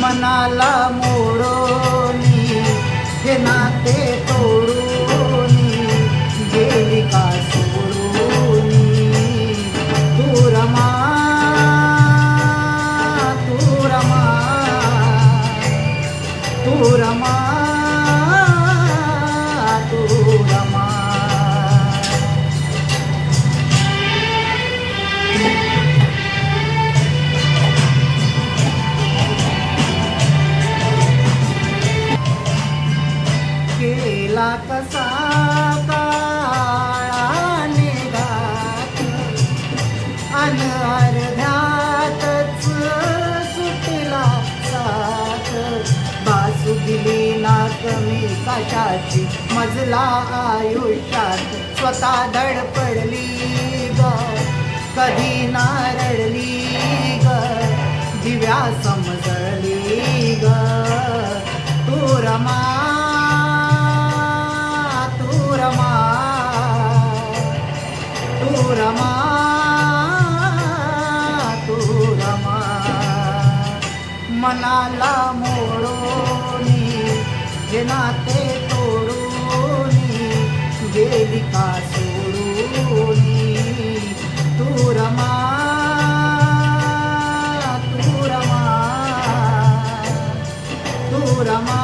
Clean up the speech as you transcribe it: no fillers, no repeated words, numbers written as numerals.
मनाला मोडोनी हे नाते तोडूनी गेली का सोडूनी तू रमा तू रमा तू रमा तू रमा केला कसा काळाने घात अन अर्ध्यातच सुटला साथ बासू दिली ना कमी कशाची मजला आयुष्यात स्वतः धडपडली ग कधी ना रडली ग दिव्या समजली ग तू रमा तू रमा तू रमा तू रमा मनाला मोडोनी हे नाते तोडूनी गेली का सोडूनी तू रमा तू रमा तू रमा